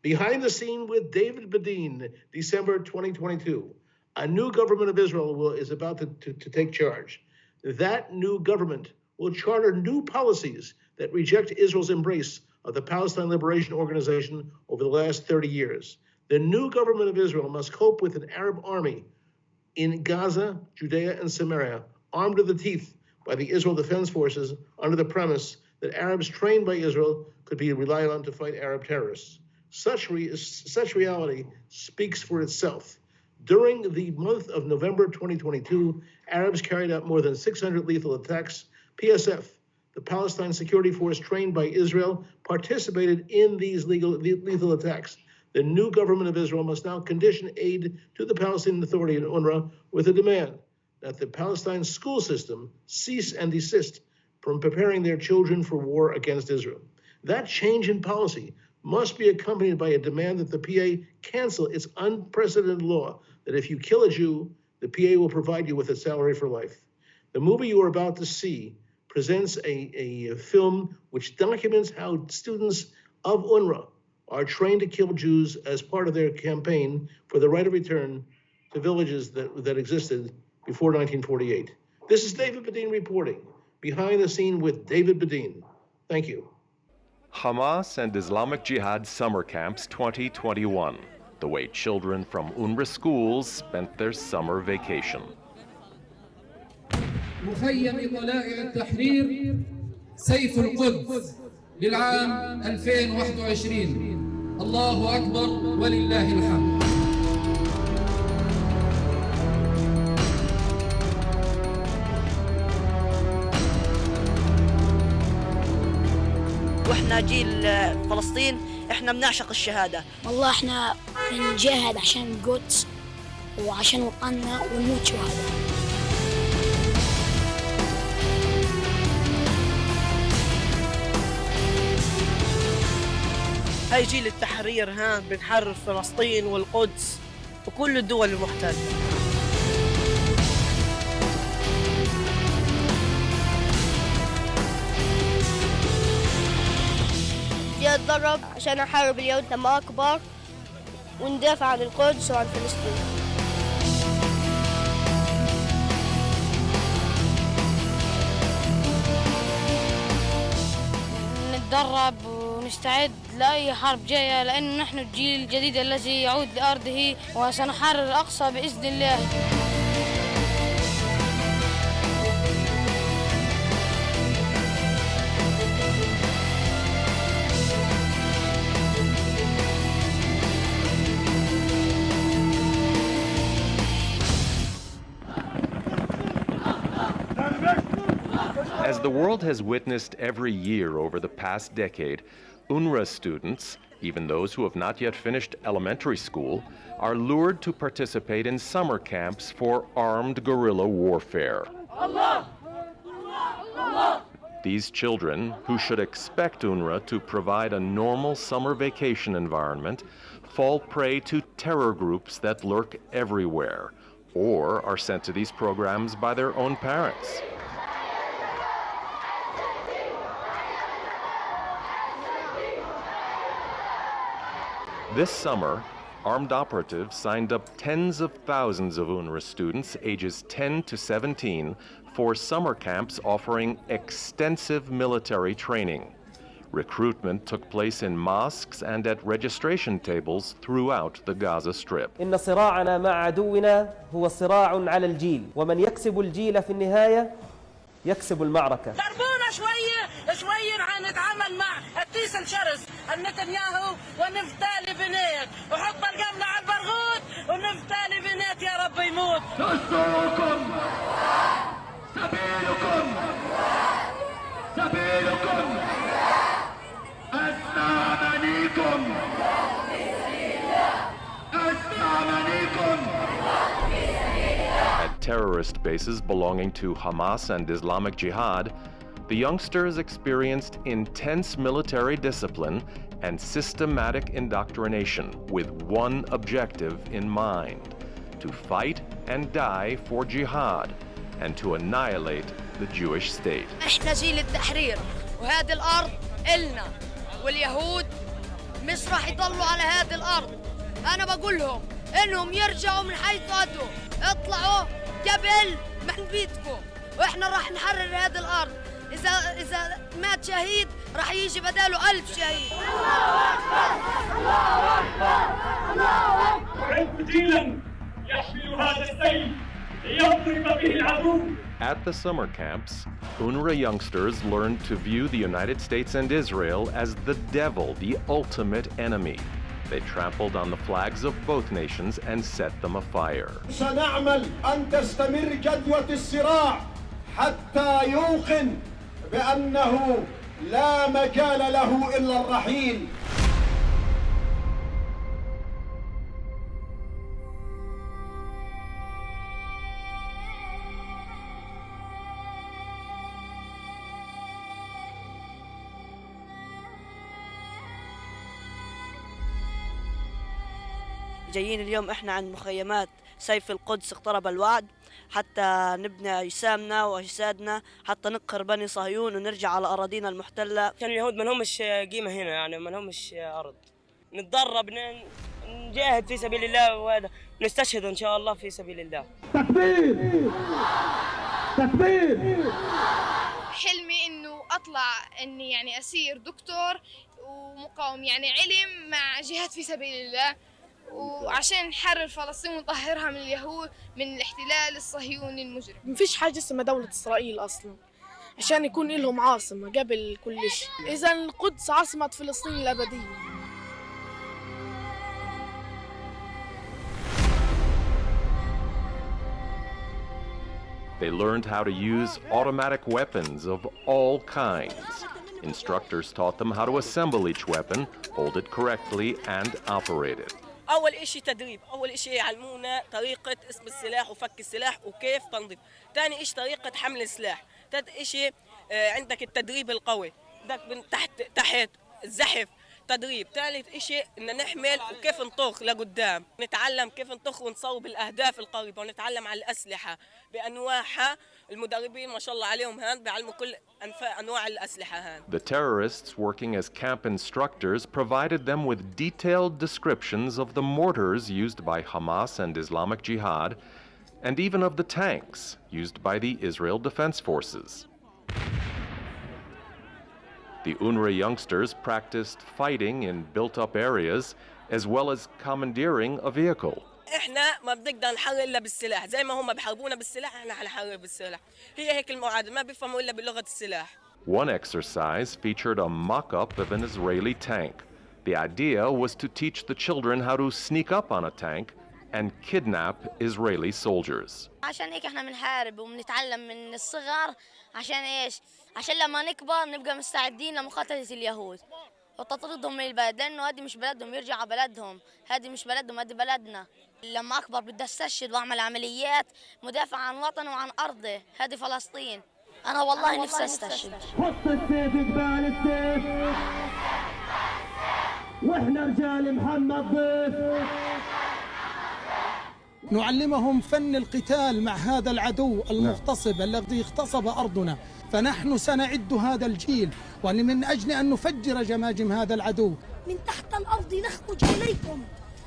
Behind the scene with David Bedein, December 2022. A new government of Israel is about to take charge. That new government will charter new policies that reject Israel's embrace of the Palestine Liberation Organization over the last 30 years. The new government of Israel must cope with an Arab army in Gaza, Judea, and Samaria, armed to the teeth by the Israel Defense Forces under the premise that Arabs trained by Israel could be relied on to fight Arab terrorists. Such reality speaks for itself. During the month of November 2022, Arabs carried out more than 600 lethal attacks. PSF, the Palestine security force trained by Israel, participated in these lethal attacks. The new government of Israel must now condition aid to the Palestinian Authority and UNRWA with a demand that the Palestine School System cease and desist from preparing their children for war against Israel. That change in policy must be accompanied by a demand that the PA cancel its unprecedented law that if you kill a Jew, the PA will provide you with a salary for life. The movie you are about to see presents a film which documents how students of UNRWA are trained to kill Jews as part of their campaign for the right of return to villages that existed before 1948. This is David Bedein reporting, Behind the Scene with David Bedein. Thank you. Hamas and Islamic Jihad Summer Camps 2021, the way children from UNRWA schools spent their summer vacation. مخيم طلائع التحرير سيف القدس للعام 2021 الله أكبر ولله الحمد. واحنا جيل فلسطين احنا بنعشق الشهاده. والله احنا بنجاهد عشان القدس وعشان وطننا ونموت شهداء. هاي جيل التحرير هان بنحرر فلسطين والقدس وكل الدول المحتله. جاي اتدرب عشان احارب اليهود لما اكبر وندافع عن القدس وعن فلسطين. نتدرب ونستعد لأي حرب جاية لأن نحن الجيل الجديد الذي يعود لأرضه وسنحرر الأقصى بإذن الله. As the world has witnessed every year over the past decade, UNRWA students, even those who have not yet finished elementary school, are lured to participate in summer camps for armed guerrilla warfare. Allah! Allah! These children, who should expect UNRWA to provide a normal summer vacation environment, fall prey to terror groups that lurk everywhere, or are sent to these programs by their own parents. This summer, armed operatives signed up tens of thousands of UNRWA students ages 10 to 17 for summer camps offering extensive military training. Recruitment took place in mosques and at registration tables throughout the Gaza Strip. إن صراعنا مع عدونا هو صراع على الجيل ومن يكسب الجيل في النهاية يكسب المعركة. دربونا شوي نتعامل مع التيس الشرس النتنياهو ونفتالي بنات وحط القملة على البرغوث ونفتالي بنات يا رب يموت. دستوركم سبيلكم أسمع منيكم At terrorist bases belonging to Hamas and Islamic Jihad, the youngsters experienced intense military discipline and systematic indoctrination with one objective in mind: to fight and die for jihad and to annihilate the Jewish state. احنا جيل التحرير وهذه الأرض إلنا واليهود مش راح يضلوا على هذه الأرض. أنا بقول لهم إنهم يرجعوا من حيث أتوا، اطلعوا قبل من بيتكم، وإحنا راح نحرر هذه الأرض. إذا مات شهيد راح يجي بداله 1000 شهيد. الله أكبر الله أكبر الله أكبر. أعد جيلا يحمل هذا السيف ليضرب به العدو. At the summer camps, UNRWA youngsters learned to view the United States and Israel as the devil, the ultimate enemy. They trampled on the flags of both nations and set them afire. سنعمل أن تستمر جدوى الصراع حتى يوقن بأنه لا مجال له إلا الرحيل. جايين اليوم احنا عند مخيمات سيف القدس اقترب الوعد، حتى نبني اجسامنا واجسادنا، حتى نقهر بني صهيون ونرجع على اراضينا المحتله. كان اليهود ما لهمش قيمه هنا، يعني ما لهمش ارض. نتدرب نجاهد في سبيل الله، وهذا نستشهد ان شاء الله في سبيل الله. تكبير تكبير. حلمي انه اطلع اني يعني اصير دكتور ومقاوم، يعني علم مع جهاد في سبيل الله، وعشان نحرر فلسطين ونطهرها من اليهود، من الاحتلال الصهيوني المجرم. مفيش حاجة اسمها دولة إسرائيل أصلا عشان يكون لهم عاصمة قبل كل شيء. إذا القدس عاصمة فلسطين الأبدية. They learned how to use automatic weapons of all kinds. Instructors taught them how to assemble each weapon, hold it correctly, and operate it. أول إشي تدريب، أول إشي يعلمونا طريقة اسم السلاح وفك السلاح وكيف تنظيف. ثاني إشي طريقة حمل السلاح. ثالث إشي عندك التدريب القوي، بدك من تحت الزحف تدريب. ثالث إشي إن نحمل وكيف نطخ لقدام، نتعلم كيف نطخ ونصوب الأهداف القريبة، ونتعلم على الأسلحة بأنواعها. المدربين ما شاء الله عليهم هان بيعلموا كل أنواع الأسلحة هان. The terrorists working as camp instructors provided them with detailed descriptions of the mortars used by Hamas and Islamic Jihad, and even of the tanks used by the Israel Defense Forces. The UNRWA youngsters practiced fighting in built-up areas as well as commandeering a vehicle. احنا ما بنقدر نحرر الا بالسلاح، زي ما هم بحاربونا بالسلاح احنا حنحرر بالسلاح. هي هيك المعادله، ما بيفهموا الا بلغه السلاح. One exercise featured a mock-up of an Israeli tank. The idea was to teach the children how to sneak up on a tank and kidnap Israeli soldiers. عشان هيك احنا بنحارب وبنتعلم من الصغر. عشان ايش؟ عشان لما نكبر نبقى مستعدين لمقاتلة اليهود وتطردهم من البلد، لانه هذه مش بلدهم، يرجعوا على بلدهم. هذه مش بلدهم، هذه بلدنا. لما اكبر بدي استشهد واعمل عمليات مدافع عن وطنه وعن ارضه، هذه فلسطين. انا والله نفسي استشهد. حط السيف قبال السيف، واحنا رجال محمد ضيف. نعلمهم فن القتال مع هذا العدو المغتصب الذي اغتصب أرضنا، فنحن سنعد هذا الجيل ومن أجل أن نفجر جماجم هذا العدو. من تحت الأرض نخرج إليكم،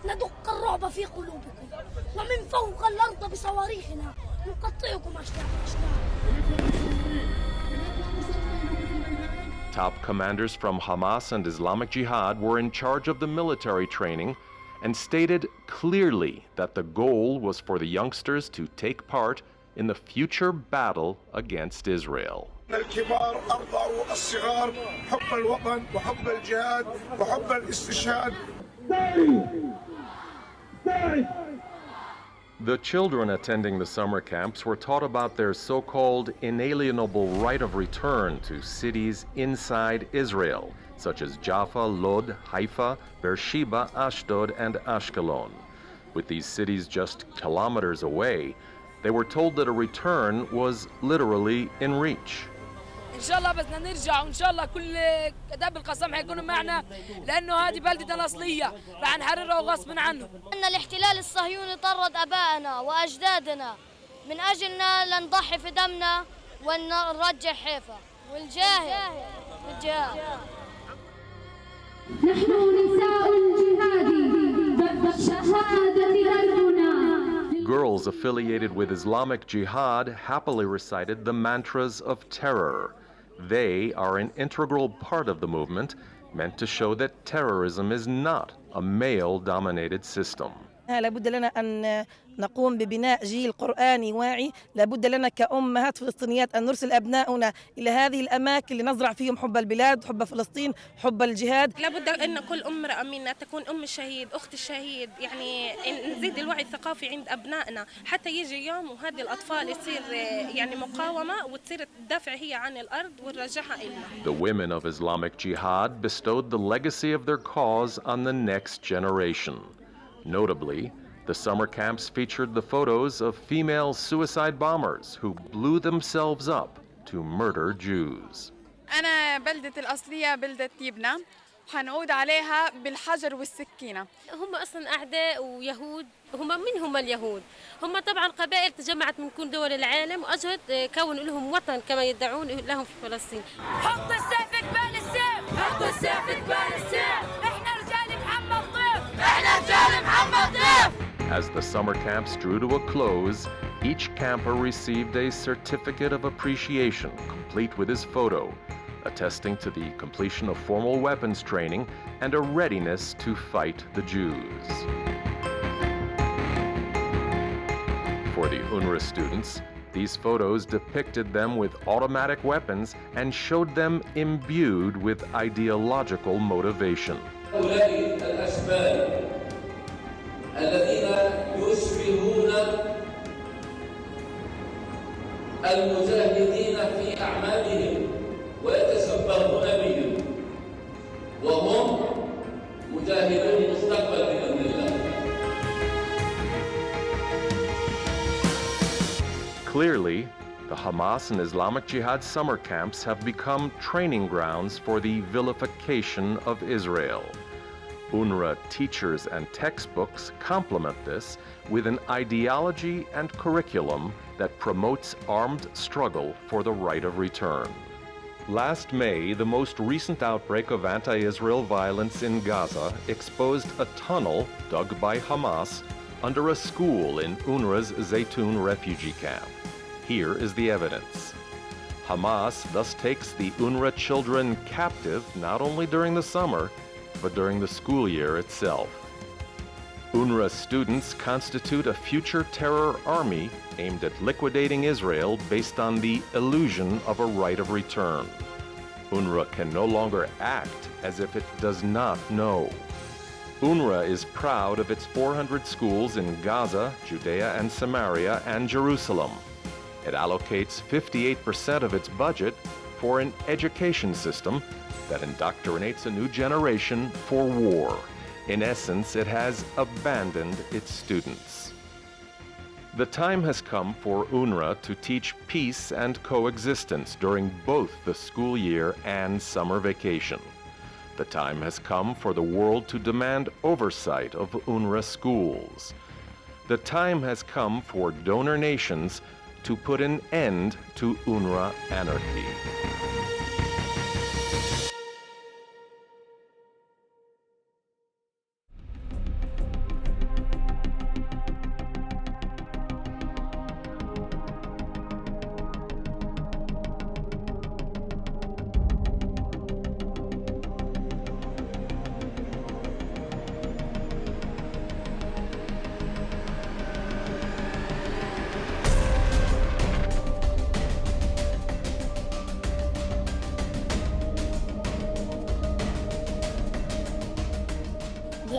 ندق الرعب في قلوبكم، ومن فوق الأرض بصواريخنا نقطعكم أشلاء. Top commanders from Hamas and Islamic Jihad were in charge of the military training and stated clearly that the goal was for the youngsters to take part in the future battle against Israel. الكبار أرضعوا الصغار حب الوطن وحب الجهاد وحب الاستشهاد. The children attending the summer camps were taught about their so-called inalienable right of return to cities inside Israel, such as Jaffa, Lod, Haifa, Beersheba, Ashdod, and Ashkelon. With these cities just kilometers away, they were told that a return was literally in reach. إن شاء الله بدنا نرجع، وإن شاء الله كل كتاب القسم حيكونوا معنا، لأنه هذه بلدتنا الأصلية رح نحررها غصبا عنه. أن الاحتلال الصهيوني طرد أبائنا وأجدادنا من أجلنا لنضحي في دمنا ونرجع حيفا، والجاهد نحن نساء الجهاد شهادة دربنا. Girls affiliated with Islamic Jihad happily recited the mantras of terror. They are an integral part of the movement, meant to show that terrorism is not a male-dominated system. لابد لنا أن نقوم ببناء جيل قرآني واعي. لابد لنا كأمهات فلسطينيات أن نرسل أبناؤنا إلى هذه الأماكن لنزرع فيهم حب البلاد، حب فلسطين، حب الجهاد. لابد أن كل امرأة منا تكون أم الشهيد، أخت الشهيد، يعني نزيد الوعي الثقافي عند أبنائنا حتى يجي يوم وهذه الأطفال يصير يعني مقاومة وتصير تدافع هي عن الأرض ونرجعها إلنا. The women of Islamic Jihad bestowed the legacy of their cause on the next generation. Notably, the summer camps featured the photos of female suicide bombers who blew themselves up to murder Jews. أنا بلدتي الأصلية بلدة يبنى، حنعود عليها بالحجر والسكينة. هم أصلا أعداء ويهود، من هم اليهود؟ هم طبعا قبائل تجمعت من كل دول العالم وأجهد كونوا لهم وطن كما يدعون لهم في فلسطين. حط السيف قبال السيف، حط السيف قبال السيف، إحنا رجال محمد ضيف، إحنا رجال محمد ضيف. As the summer camps drew to a close, each camper received a certificate of appreciation complete with his photo, attesting to the completion of formal weapons training and a readiness to fight the Jews. For the UNRWA students, these photos depicted them with automatic weapons and showed them imbued with ideological motivation. الذين يشبهون المجاهدين في أعمالهم ويتشبهون بهم وهم مجاهدون المستقبل بإذن الله. Clearly, the Hamas and Islamic Jihad summer camps have become training grounds for the vilification of Israel. UNRWA teachers and textbooks complement this with an ideology and curriculum that promotes armed struggle for the right of return. Last May, the most recent outbreak of anti-Israel violence in Gaza exposed a tunnel dug by Hamas under a school in UNRWA's Zaytun refugee camp. Here is the evidence. Hamas thus takes the UNRWA children captive not only during the summer, but during the school year itself. UNRWA students constitute a future terror army aimed at liquidating Israel based on the illusion of a right of return. UNRWA can no longer act as if it does not know. UNRWA is proud of its 400 schools in Gaza, Judea and Samaria, and Jerusalem. It allocates 58% of its budget for an education system that indoctrinates a new generation for war. In essence, it has abandoned its students. The time has come for UNRWA to teach peace and coexistence during both the school year and summer vacation. The time has come for the world to demand oversight of UNRWA schools. The time has come for donor nations to put an end to UNRWA anarchy.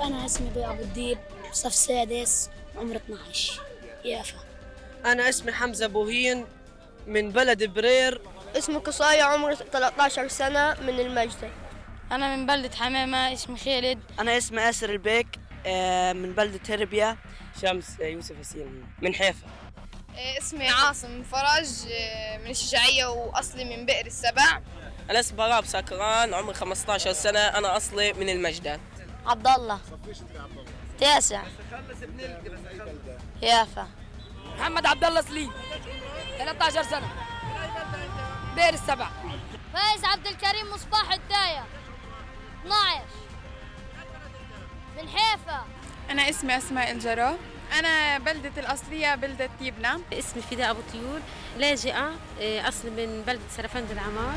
أنا اسمي أبو الديب، صف سادس، عمر 12، يافا. أنا اسمي حمزة بوهين من بلد برير. اسمي قصاية، عمري 13 سنة، من المجدة. أنا من بلدة حمامة، اسمي خالد. أنا اسمي آسر البيك من بلدة هربيا. شمس يوسف ياسين من حيفا. اسمي عاصم فرج من الشجاعية وأصلي من بئر السبع. أنا اسمي براء سكران، عمري 15 سنة، أنا أصلي من المجدة. عبد الله 9 يافا. محمد عبد الله سليم 13 سنة، بئر السبع. فايز عبد الكريم مصباح الداية 12. من حيفا. أنا اسمي أسماء الجرا. أنا بلدتي الأصلية بلدة يبنى. اسمي فداء أبو طيور، لاجئة، أصل من بلدة سرفند العمار.